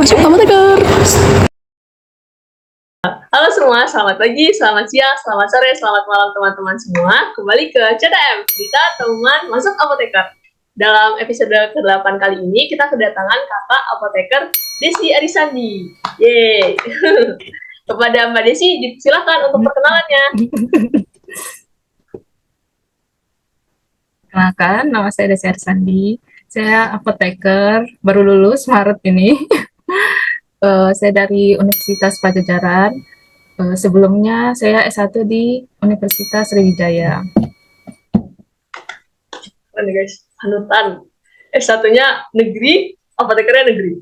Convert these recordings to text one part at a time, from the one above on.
Masuk apoteker. Halo semua, selamat pagi, selamat siang, selamat sore, selamat malam teman-teman semua. Kembali ke CTM, Cerita Teman Masuk Apoteker. Dalam episode ke-8 kali ini, kita kedatangan kakak apoteker Desi Arisandi. Yeay. Kepada Mbak Desi, silakan untuk perkenalannya. Kenalkan, nama saya Desi Arisandi. Saya apoteker, baru lulus Maret ini. Saya dari Universitas Pajajaran. Sebelumnya saya S1 di Universitas Sriwijaya. Ini guys, panutan. S1-nya negeri, apotekernya negeri.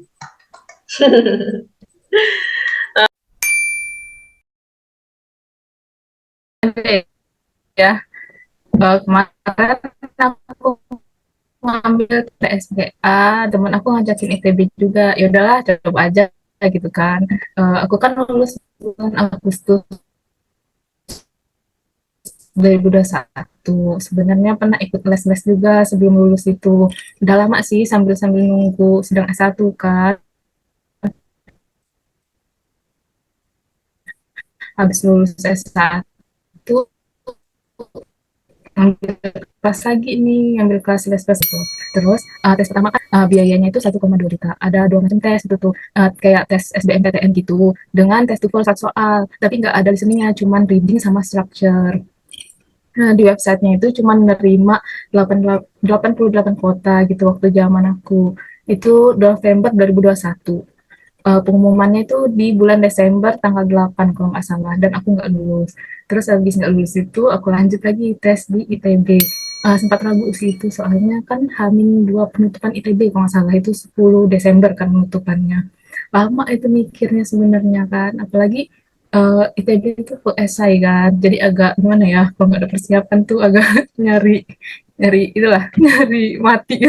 Ya, kemarin aku ngambil TSGA, teman aku ngajakin ITB juga. Ya udahlah, coba aja gitu kan. Aku kan lulus bulan Agustus 2021. Sebenarnya pernah ikut les-les juga sebelum lulus itu. Udah lama sih sambil-sambil nunggu sedang S1 kan. Habis lulus S1 ngambil kelas lagi nih, ngambil kelas les-les itu. Terus tes pertama kan biayanya itu 1,2 juta. Ada 2 macam tes itu tuh, kayak tes SBMPTN gitu, dengan tes TOEFL 1 soal. Tapi nggak ada listeningnya, cuman reading sama structure. Nah, di websitenya itu cuma menerima 88 kuota gitu waktu zaman aku. Itu November 2021. Pengumumannya itu di bulan Desember tanggal 8 kalau nggak salah, dan aku nggak lulus. Terus habis nggak lulus itu aku lanjut lagi tes di ITB. Sempat ragu sih itu, soalnya kan H-2 penutupan ITB kalau nggak salah, itu 10 Desember kan penutupannya. Lama itu mikirnya sebenarnya kan, apalagi ITB itu full esai kan, jadi agak gimana ya, kalau nggak ada persiapan tuh agak nyari nyari itulah nyari mati.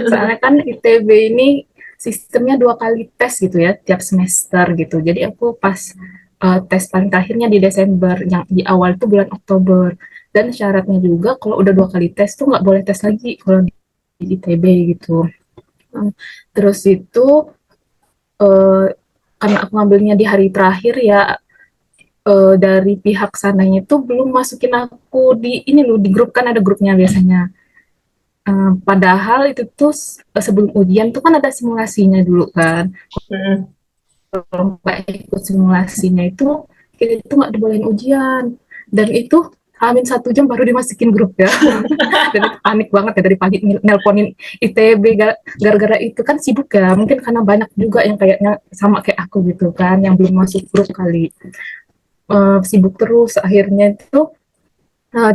Soalnya kan ITB ini sistemnya 2 kali tes gitu ya tiap semester gitu. Jadi aku pas tes paling terakhirnya di Desember, yang di awal itu bulan Oktober. Dan syaratnya juga kalau udah 2 kali tes tuh nggak boleh tes lagi kalau di ITB gitu. Terus itu uh, karena aku ngambilnya di hari terakhir ya, dari pihak sananya itu belum masukin aku di ini loh, di grup, kan ada grupnya biasanya. Padahal itu tuh sebelum ujian tuh kan ada simulasinya dulu kan. Kalau nggak ikut simulasinya itu kita itu nggak dibolehin ujian, dan itu Amin 1 jam baru dimasukin grup ya. Dan itu panik banget ya, dari pagi nelponin ITB gara-gara itu kan sibuk ya, mungkin karena banyak juga yang kayaknya sama kayak aku gitu kan, yang belum masuk grup kali. Sibuk terus, akhirnya itu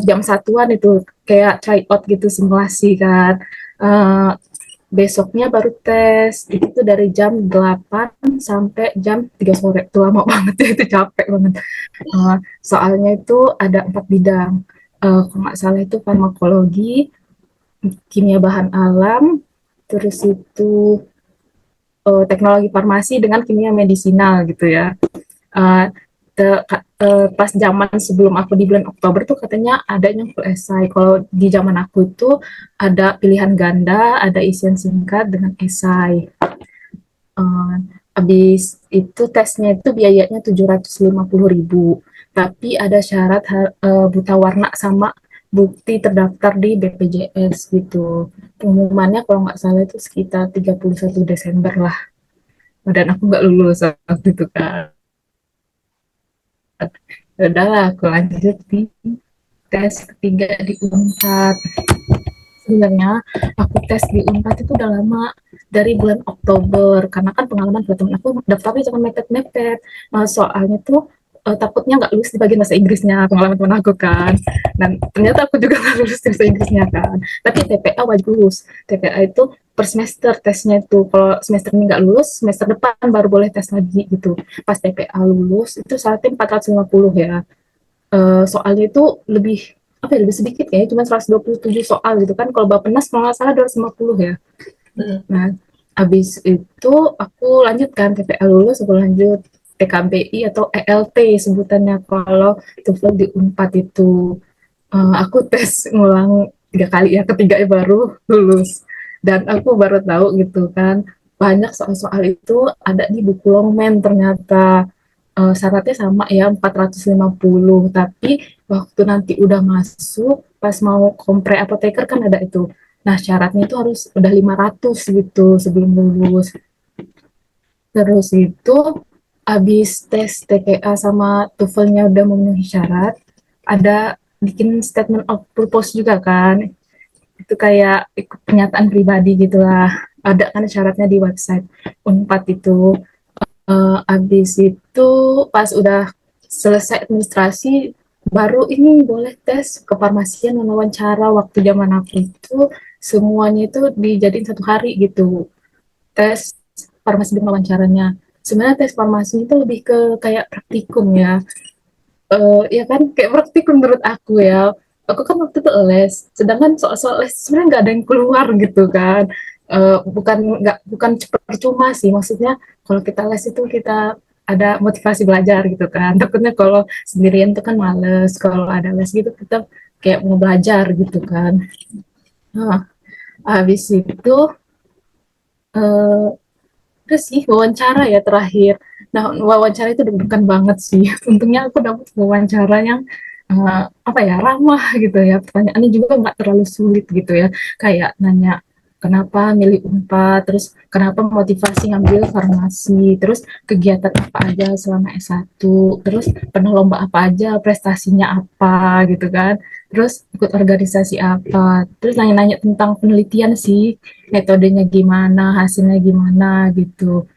jam 1-an itu kayak try out gitu, simulasi kan. Uh, Besoknya baru tes, itu dari jam 8 sampai jam 3 sore, itu lama banget ya, itu capek banget. Soalnya itu ada 4 bidang, kalau nggak salah itu farmakologi, kimia bahan alam, terus itu teknologi farmasi dengan kimia medisinal gitu ya. Uh, Pas zaman sebelum aku di bulan Oktober tuh katanya ada yang full esai. Kalau di zaman aku tuh ada pilihan ganda, ada isian singkat dengan esai. Uh, Habis itu tesnya itu biayanya 750.000, tapi ada syarat buta warna sama bukti terdaftar di BPJS gitu. Pengumumannya kalau nggak salah itu sekitar 31 Desember lah. Dan aku nggak lulus waktu itu kan. Udahlah, aku lanjut di tes ketiga di Unpad. Sebenarnya aku tes di Unpad itu udah lama, dari bulan Oktober, karena kan pengalaman teman aku daftarnya jangan mepet-mepet. Soalnya tuh takutnya nggak lulus di bagian bahasa Inggrisnya, pengalaman teman aku kan. Dan ternyata aku juga nggak lulus di bahasa Inggrisnya kan. Tapi TPA wajib lulus. TPA itu per semester tesnya itu. Kalau semester ini nggak lulus, semester depan baru boleh tes lagi gitu. Pas TPA lulus itu syaratnya 450 ya. Soalnya itu lebih apa ya, lebih sedikit ya, cuma 127 soal gitu kan. Kalau Bappenas kalau nggak salah 250 ya. Nah, habis itu aku lanjutkan TPA lulus, aku lanjut TKBI atau ELT sebutannya kalau TOEFL di Unpad itu. Aku tes ngulang 3 kali ya, ketiganya baru lulus. Dan aku baru tahu gitu kan, banyak soal-soal itu ada di buku Longman ternyata. Syaratnya sama ya 450, tapi waktu nanti udah masuk pas mau kompre apoteker kan ada itu. Nah, syaratnya itu harus udah 500 gitu sebelum lulus. Terus itu habis tes TPA sama TOEFL-nya udah memenuhi syarat, ada bikin statement of purpose juga kan. Itu kayak ikut pernyataan pribadi gitulah. Ada kan syaratnya di website Unpad itu. Habis itu pas udah selesai administrasi baru ini boleh tes kefarmasian dan wawancara. Waktu zaman aku itu semuanya itu dijadiin satu hari gitu, tes farmasi dan wawancaranya. Sebenarnya tes farmasi itu lebih ke kayak praktikum ya. Ya kan kayak praktikum menurut aku ya. Aku kan waktu itu les, sedangkan soal-soal les sebenarnya nggak ada yang keluar gitu kan. Bukan percuma sih, maksudnya kalau kita les itu kita ada motivasi belajar gitu kan. Takutnya kalau sendirian tuh kan males, kalau ada les gitu kita kayak mau belajar gitu kan. Nah, habis itu eh, terus sih wawancara ya terakhir. Nah, wawancara itu deg-degan banget sih. Untungnya aku dapat wawancara yang apa ya, ramah gitu ya. Pertanyaannya juga nggak terlalu sulit gitu ya. Kayak nanya kenapa milih Unpad, terus kenapa motivasi ngambil farmasi, terus kegiatan apa aja selama S1, terus pernah lomba apa aja, prestasinya apa gitu kan. Terus ikut organisasi apa, terus nanya-nanya tentang penelitian sih, metodenya gimana, hasilnya gimana gitu.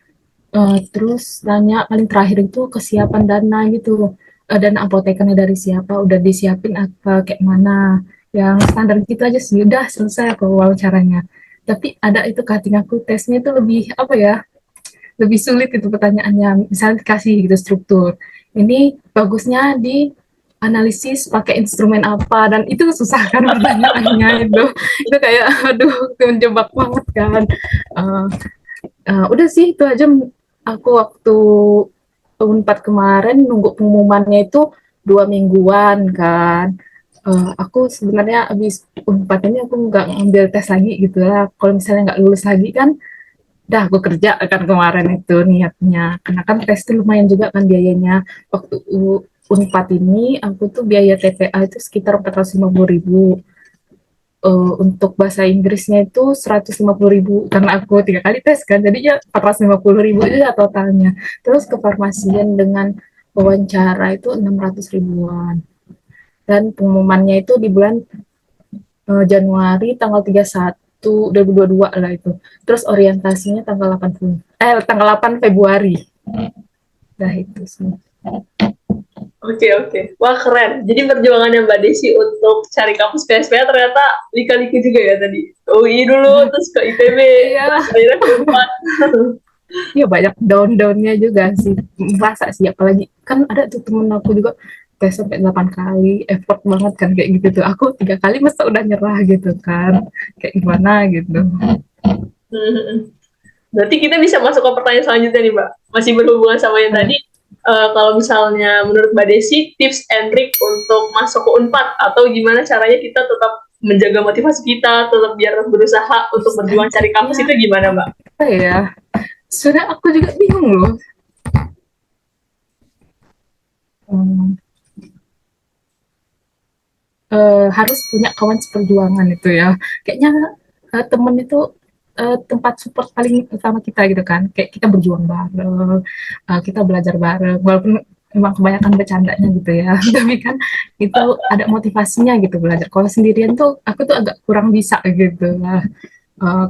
Terus nanya paling terakhir itu kesiapan dana gitu. Dana apotekernya dari siapa, udah disiapin apa, kayak mana. Yang standar gitu aja sih, udah selesai aku wawancaranya. Tapi ada itu cutting aku tesnya itu lebih apa ya, lebih sulit itu pertanyaannya. Misalnya dikasih gitu struktur. Ini bagusnya di analisis pakai instrumen apa, dan itu susah kan pertanyaannya itu kayak aduh menjebak banget kan. Uh, Udah sih itu aja. Aku waktu Unpad kemarin nunggu pengumumannya itu 2 mingguan kan. Aku sebenarnya abis Unpad ini aku nggak ngambil tes lagi gitu lah. Kalau misalnya nggak lulus lagi kan, dah aku kerja kan kemarin itu niatnya. Karena kan tes itu lumayan juga kan biayanya. Waktu Unpad ini aku tuh biaya TPA itu sekitar 450.000. Untuk bahasa Inggrisnya itu 150.000 karena aku 3 kali tes kan, jadi ya 450.000 itu ya totalnya. Terus kefarmasian dengan wawancara itu 600 ribuan, dan pengumumannya itu di bulan Januari tanggal 31 2022 lah itu. Terus orientasinya tanggal 8 Februari. Nah itu sih. Oke, oke. Wah, keren. Jadi perjuangannya Mbak Desi untuk cari kampus PSPA ternyata lika-liku juga ya tadi. UI dulu, terus ke IPB, Iya, terus akhirnya ke UNPAD. iya banyak daun-daunnya juga sih. Masa sih, apalagi kan ada tuh temen aku juga tes sampai 8 kali, effort banget kan kayak gitu tuh. Aku 3 kali masa udah nyerah gitu kan. Kayak gimana gitu. Berarti kita bisa masuk ke pertanyaan selanjutnya nih, Mbak. Masih berhubungan sama yang tadi. Kalau misalnya menurut Mbak Desi, tips and trick untuk masuk ke UNPAD atau gimana caranya kita tetap menjaga motivasi kita, tetap biar berusaha untuk berjuang cari kampus Ya, itu gimana, Mbak? apa ya? Sudah aku juga bingung loh. Hmm, harus punya kawan seperjuangan itu ya. Kayaknya temen itu tempat support paling utama kita gitu kan. Kayak kita berjuang bareng, kita belajar bareng. Walaupun memang kebanyakan bercandanya gitu ya, tapi kan itu ada motivasinya gitu belajar. Kalau sendirian tuh aku tuh agak kurang bisa gitu lah.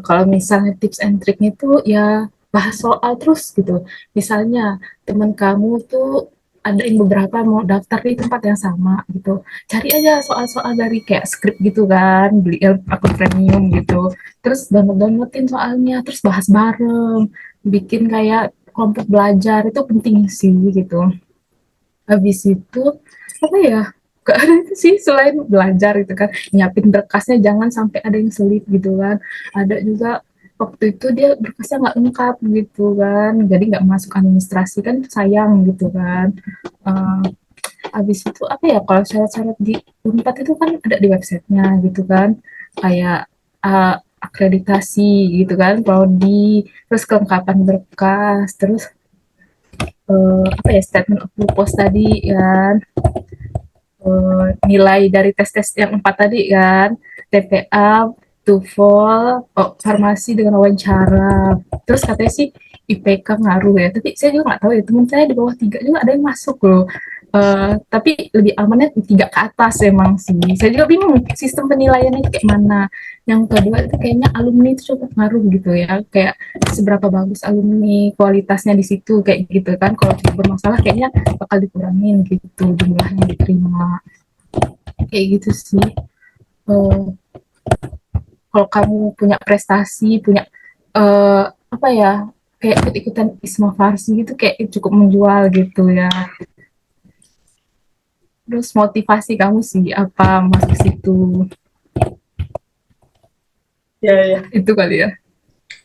Kalau misalnya tips and triknya itu ya bahas soal terus gitu. Misalnya teman kamu tuh ada yang beberapa mau daftar di tempat yang sama gitu. Cari aja soal-soal dari kayak skrip gitu kan, beli akun premium gitu. Terus downloadin soalnya, terus bahas bareng, bikin kayak kelompok belajar itu penting sih gitu. Habis itu apa ya? Gak ada itu sih selain belajar gitu kan, nyiapin berkasnya jangan sampai ada yang sulit gitu kan. Ada juga waktu itu dia berkasnya nggak lengkap gitu kan, jadi nggak masuk administrasi kan sayang gitu kan. uh, Habis itu apa ya, kalau syarat-syarat di Unpad itu kan ada di websitenya gitu kan, kayak akreditasi gitu kan, prodi, terus kelengkapan berkas, terus apa ya, statement of purpose tadi kan, nilai dari tes-tes yang 4 tadi kan, TPA, TOEFL, farmasi dengan wawancara. Terus katanya sih IPK ngaruh ya, tapi saya juga nggak tahu ya, teman saya di bawah 3 juga ada yang masuk loh. Tapi lebih amannya 3 ke atas emang sih. Saya juga bingung sistem penilaiannya itu kayak mana. Yang kedua itu kayaknya alumni itu cukup ngaruh gitu ya, kayak seberapa bagus alumni, kualitasnya di situ kayak gitu kan. Kalau bermasalah kayaknya bakal dikurangin gitu jumlahnya diterima, kayak gitu sih. uh, Kalau kamu punya prestasi, punya apa ya, kayak ikut-ikutan Isma Farsi gitu, kayak cukup menjual gitu ya. Terus motivasi kamu sih apa masuk situ, Ya, ya. itu kali ya.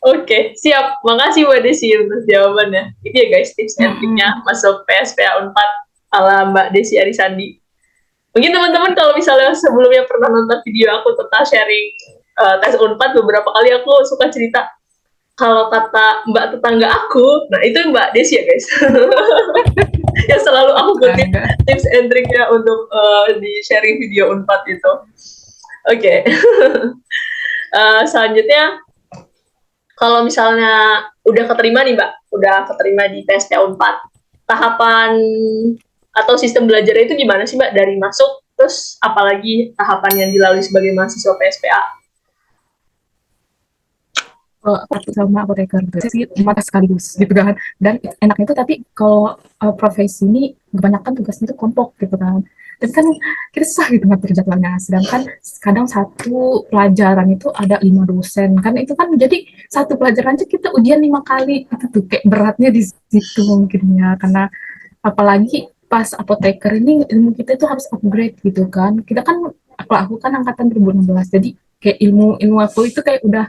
Oke, siap. Makasih Mbak Desi untuk jawabannya. Itu ya guys, tips and triknya Mm-mm. masuk PSPA Unpad ala Mbak Desi Arisandi. Mungkin teman-teman kalau misalnya sebelumnya pernah nonton video aku tentang sharing tes Unpad, beberapa kali aku suka cerita kalau kata Mbak tetangga aku, nah itu Mbak Desi ya guys. Yang selalu aku kutip Enggak. tips and triknya untuk di sharing video Unpad itu. Oke. Selanjutnya, kalau misalnya udah keterima nih Mbak, udah keterima di PSPA Unpad, tahapan atau sistem belajarnya itu gimana sih Mbak dari masuk, terus apalagi tahapan yang dilalui sebagai mahasiswa PSPA? Aku sama apoteker gitu sih, mata sekaligus gitu kan. Dan enaknya itu, tapi kalau profesi ini kebanyakan tugasnya itu kelompok gitu kan, tapi kan kita susah gitu ngatur jadwalnya, sedangkan kadang satu pelajaran itu ada 5 dosen kan, itu kan jadi satu pelajaran aja kita ujian 5 kali, itu tuh kayak beratnya di situ mungkinnya. Karena apalagi pas apoteker ini ilmu kita itu harus upgrade gitu kan, kita kan, aku kan angkatan 2016, jadi kayak ilmu ilmu aku itu kayak udah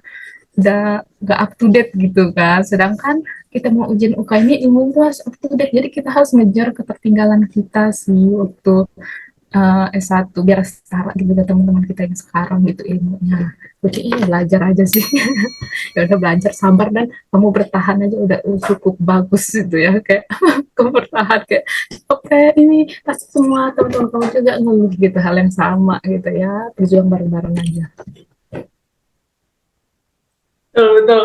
gak up to date gitu kan, sedangkan kita mau ujian UK ini ilmu itu harus up to date, jadi kita harus ngejar ketertinggalan kita sih waktu S1 biar setara gitu dengan teman-teman kita yang sekarang gitu ilmunya. Oke, iya belajar aja sih. Ya udah belajar, sabar, dan kamu bertahan aja udah cukup bagus gitu ya, kayak kamu bertahan kayak oke, ini pasti semua teman-teman kamu juga ngeluh gitu hal yang sama gitu ya, berjuang bareng-bareng aja. Betul, betul.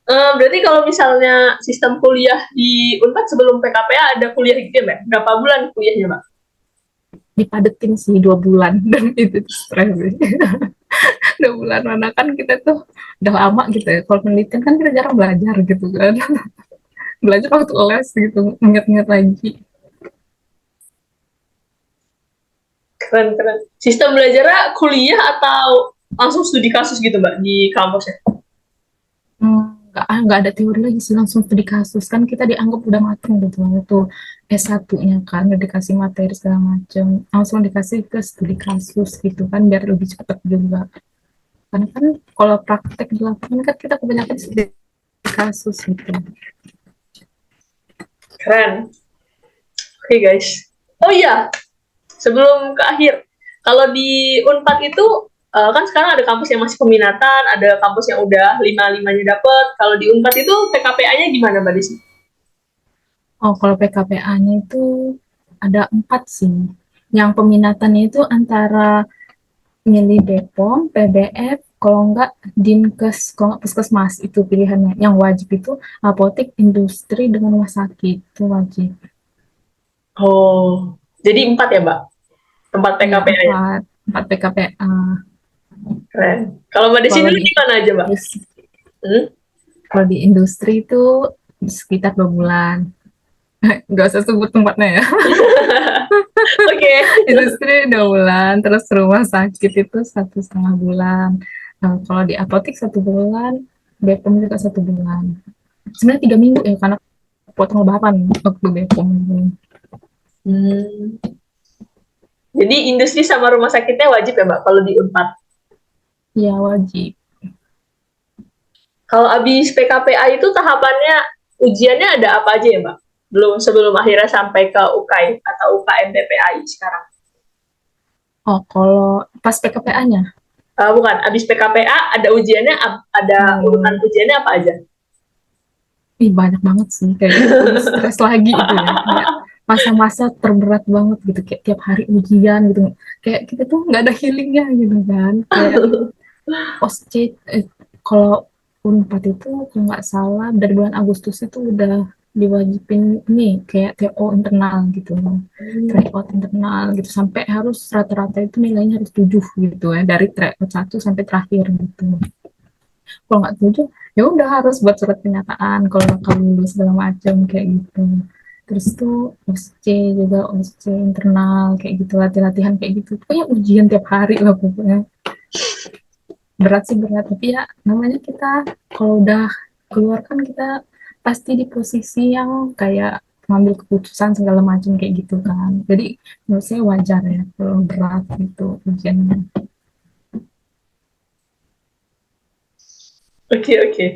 Berarti kalau misalnya sistem kuliah di Unpad sebelum PKPA ada kuliah gitu ya Mbak? Berapa bulan kuliahnya Mbak? Dipadetin sih 2 bulan dan itu stres sih. 2 bulan mana kan kita tuh udah lama gitu ya, kalau penelitian kan kita jarang belajar gitu kan. Belajar waktu les gitu, ingat-ingat lagi. Keren, keren. Sistem belajarnya kuliah atau langsung studi kasus gitu Mbak di kampusnya? Nggak ada teori lagi sih, langsung studi kasus kan, kita dianggap udah mateng gitu itu S1-nya kan, udah dikasih materi segala macam, langsung dikasih ke studi kasus gitu kan, biar lebih cepat juga. Karena kan kalau praktek di lapangan kan kita kebanyakan studi kasus gitu. Keren. Oke guys. Oh iya, sebelum ke akhir, kalau di Unpad itu kan sekarang ada kampus yang masih peminatan, ada kampus yang udah lima-limanya dapet. Kalau di Unpad itu PKPA-nya gimana Mbak Desi? Oh, kalau PKPA-nya itu ada 4 sih. Yang peminatannya itu antara milih Bepom, PBF, kalau enggak Dinkes, kalau enggak Puskesmas, itu pilihannya. Yang wajib itu apotek, industri, dengan rumah sakit, itu wajib. Oh, jadi 4 ya Mbak, tempat Iya, PKPA-nya. 4 PKPA. Keren. Kalau Mbak Desi Kalau dulu di gimana aja Mbak? industri, Hmm? kalau di industri itu sekitar 2 bulan. Nggak usah sebut tempatnya ya. Oke. Industri 2 bulan, terus rumah sakit itu 1,5 bulan. Nah, kalau di apotek 1 bulan, Bepom juga 1 bulan. Sebenarnya 3 minggu ya, karena potong lebaran waktu Bepom ini. Hmm. Jadi industri sama rumah sakitnya wajib ya Mbak kalau di Unpad. Ya wajib. Kalau habis PKPA itu tahapannya ujiannya ada apa aja ya Mbak? Belum sebelum akhirnya sampai ke UKAI atau UKM PPAI sekarang. Oh, kalau pas PKPA-nya, bukan, abis PKPA ada ujiannya, ada urutan ujiannya apa aja? Ih, banyak banget sih, kayak lebih stres lagi itu ya, kayak masa-masa terberat banget gitu, kayak tiap hari ujian gitu, kayak kita tuh nggak ada healingnya gitu kan, kayak OSCE, kalau Unpad itu kalau nggak salah dari bulan Agustus itu udah diwajibin nih kayak TO internal gitu, tryout internal gitu, sampai harus rata-rata itu nilainya harus 7 gitu ya, dari tryout 1 sampai terakhir gitu. Kalau nggak 7 ya udah harus buat surat pernyataan kalau bakal lulus segala macam kayak gitu. Terus tuh OSCE juga, OSCE internal kayak gitu, latihan-latihan kayak gitu, pokoknya ujian tiap hari lah pokoknya. Berat sih, berat, tapi ya namanya kita kalau udah keluar kan kita pasti di posisi yang kayak mengambil keputusan segala macam kayak gitu kan, jadi menurut saya wajar ya kalau berat gitu ujiannya. Oke, oke.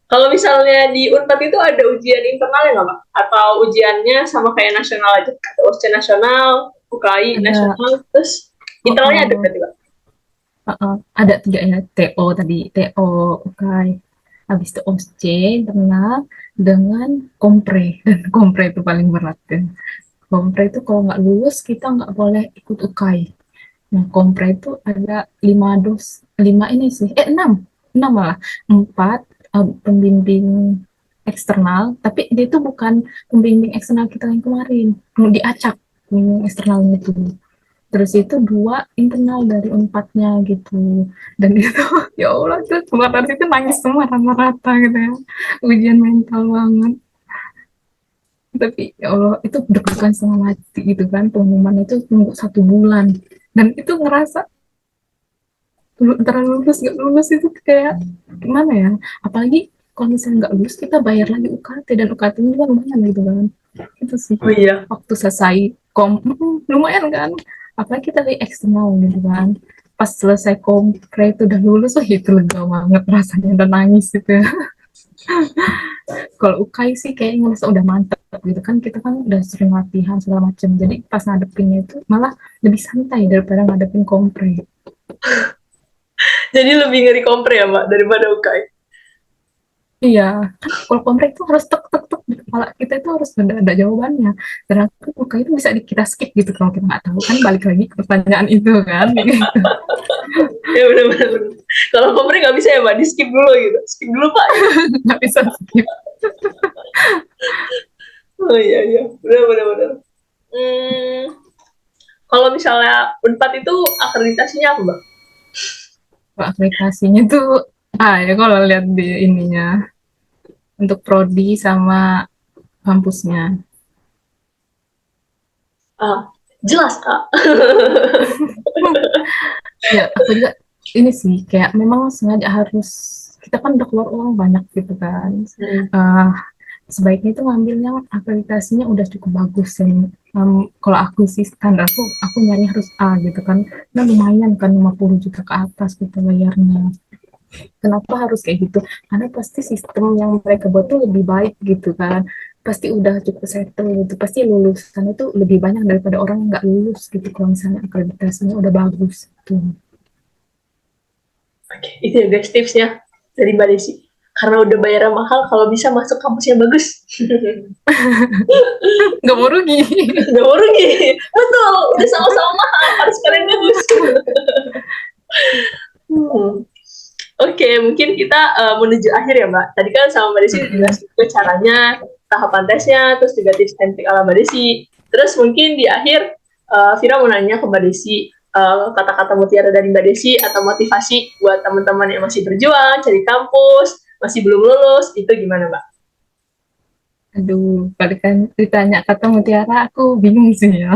Kalau misalnya di Unpad itu ada ujian internalnya nggak, Pak? Atau ujiannya sama kayak nasional aja? Ada OSCE nasional, UKI Ada. nasional, terus internalnya ada berarti, Pak? Ada 3 ya, TO tadi, TO, UKAI, habis itu OSCE internal dengan kompre, dan kompre itu paling berat kan. Kompre itu kalau nggak lulus kita nggak boleh ikut UKAI. Nah, kompre itu ada 5 ini sih, 6 malah, 4 pembimbing eksternal, tapi dia itu bukan pembimbing eksternal kita yang kemarin, diacak pembimbing eksternalnya itu. Terus itu 2 internal dari Unpadnya gitu, dan itu ya Allah, itu keluar itu nangis semua rata-rata gitu ya, ujian mental banget. Tapi ya Allah, itu deg-degan setengah mati gitu kan, pengumuman itu tunggu 1 bulan, dan itu ngerasa antara lulus nggak lulus itu kayak gimana ya, apalagi kalau misalnya nggak lulus kita bayar lagi UKT, dan UKT ini kan lumayan gitu kan. Itu sih Oh iya. waktu selesai lumayan kan, apalagi kita dari eksternal gitu kan, pas selesai kompre itu udah lulus, wah itu lega banget rasanya, udah nangis gitu ya. Kalau UKAI sih kayaknya ngerasa udah mantep gitu kan, kita kan udah sering latihan segala macem, jadi pas ngadepinnya itu malah lebih santai daripada ngadepin kompre. Jadi lebih ngeri kompre ya, Pak, daripada UKI? Iya, kan kalau komplek itu harus tek tek tek di kepala kita, itu harus ada jawabannya. Sedangkan buka itu bisa kita skip gitu kalau kita nggak tahu, kan balik lagi ke pertanyaan itu kan. Ya benar-benar. Kalau kompre nggak bisa ya, Pak, di skip dulu gitu. Skip dulu, Pak. Nggak bisa skip. Oh iya, iya. Benar-benar. Hmm, kalau misalnya Unpad itu akreditasinya apa, Mbak? Kalau aplikasinya tuh, ya kalau lihat di ininya, untuk prodi sama kampusnya. Jelas, Kak. Ya, aku juga ini sih, kayak memang sengaja harus, kita kan udah keluar uang banyak gitu kan. Uh, Sebaiknya itu ngambilnya akreditasinya udah cukup bagus yang, kalau aku sih standar aku nyari harus A gitu kan, nah lumayan kan 50 juta ke atas gitu bayarnya. Kenapa harus kayak gitu? Karena pasti sistem yang mereka buat tuh lebih baik gitu kan, pasti udah cukup settle gitu, pasti lulusan itu lebih banyak daripada orang yang nggak lulus gitu kalau misalnya akreditasinya udah bagus gitu. Oke, itu ya guys tipsnya dari Mbak Desi. Karena udah bayar mahal, kalau bisa masuk kampus yang bagus. Nggak mau rugi. Nggak mau rugi. Betul, udah sama-sama mahal, harus kalian bagus. Oke, mungkin kita menuju akhir ya, Mbak. Tadi kan sama Mbak Desi dijelasin caranya, tahapan tesnya, terus juga tips and trick ala Mbak Desi. Terus mungkin di akhir, Vira mau nanya ke Mbak Desi, kata-kata mutiara dari Mbak Desi atau motivasi buat teman-teman yang masih berjuang, cari kampus, masih belum lulus, itu gimana, Mbak? Aduh, balikan ditanya kata mutiara, aku bingung sih ya.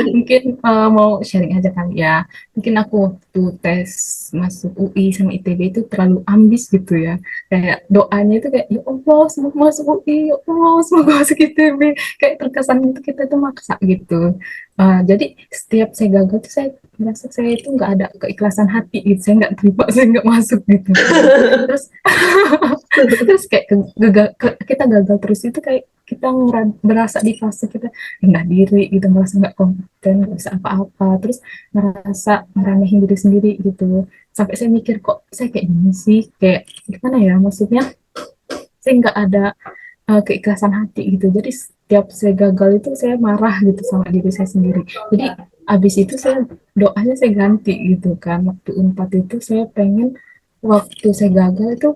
Mungkin mau sharing aja kali ya. Mungkin aku waktu tes masuk UI sama ITB itu terlalu ambis gitu ya. Kayak doanya itu kayak, ya Allah semoga masuk UI, ya Allah semoga masuk ITB. Kayak terkesan itu kita tuh maksa gitu. Jadi setiap saya gagal tuh saya merasa saya itu nggak ada keikhlasan hati gitu. Saya nggak terima, saya nggak masuk gitu. Terus terus kayak kita gagal terus itu kayak kita berasa di fase kita rendah diri gitu, merasa nggak kompeten, nggak bisa apa-apa, terus ngerasa ngeremehin diri sendiri gitu. Sampai saya mikir kok saya kayak gini sih, kayak gimana ya, maksudnya saya nggak ada keikhlasan hati gitu. Jadi setiap saya gagal itu saya marah gitu sama diri saya sendiri. Jadi abis itu saya doanya saya ganti gitu kan. Waktu unpad itu saya pengen waktu saya gagal itu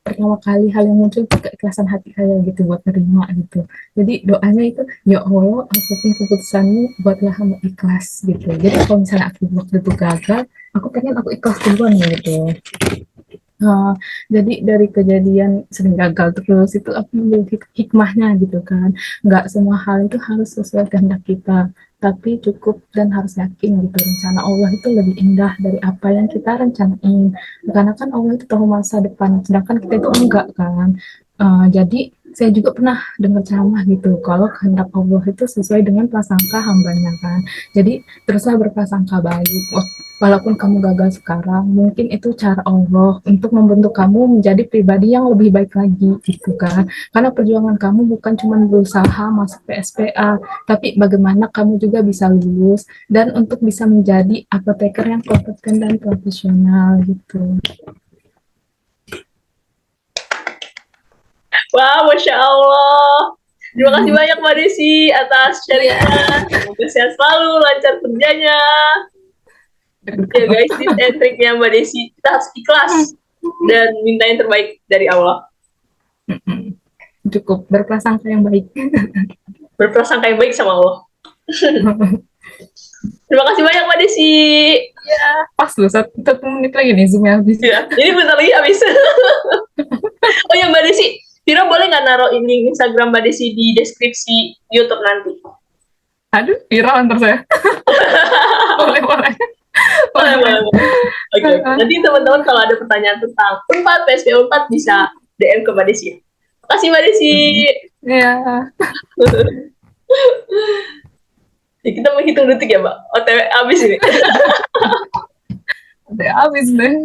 pertama kali hal yang muncul itu keikhlasan hati saya gitu buat nerima gitu. Jadi doanya itu ya Allah apapun keputusanmu buatlah hamba ikhlas gitu. Jadi kalau misalnya aku waktu itu gagal, aku pengen aku ikhlas duluan gitu. Eee, jadi dari kejadian sering gagal terus itu aku ambil hikmahnya gitu kan, nggak semua hal itu harus sesuai kehendak kita, tapi cukup dan harus yakin gitu rencana Allah itu lebih indah dari apa yang kita rencanain. Karena kan Allah itu tahu masa depan, sedangkan kita itu enggak kan. Jadi saya juga pernah dengar ceramah gitu, kalau kehendak Allah itu sesuai dengan prasangka hambanya kan. Jadi teruslah berprasangka baik. Walaupun kamu gagal sekarang, mungkin itu cara Allah untuk membentuk kamu menjadi pribadi yang lebih baik lagi, gitu kan. Karena perjuangan kamu bukan cuma berusaha masuk PSPA, tapi bagaimana kamu juga bisa lulus dan untuk bisa menjadi apoteker yang kompeten dan profesional, gitu. Wah, Masya Allah. Terima kasih banyak Mbak Desi atas sharingnya. Semoga sehat selalu, lancar kerjanya. Ya guys, tips and triknya Mbak Desi. Kita harus ikhlas dan minta yang terbaik dari Allah. Cukup berprasangka yang baik. Berprasangka yang baik sama Allah. Terima kasih banyak Mbak Desi. Ya, pas loh, 1 menit lagi nih Zoom-nya habis. Ya, ini bentar lagi habis. Oh ya Mbak Desi, Vira boleh nggak naruh link Instagram Mbak Desi di deskripsi YouTube nanti? Aduh, viral ntar saya. boleh. Boleh. Oke. Nanti teman-teman kalau ada pertanyaan tentang Unpad, PSP Unpad bisa DM ke Mbak Desi. Terima kasih Mbak Desi. Iya. Ya, kita menghitung detik ya Mbak. OTW habis ini. Udah habis deh.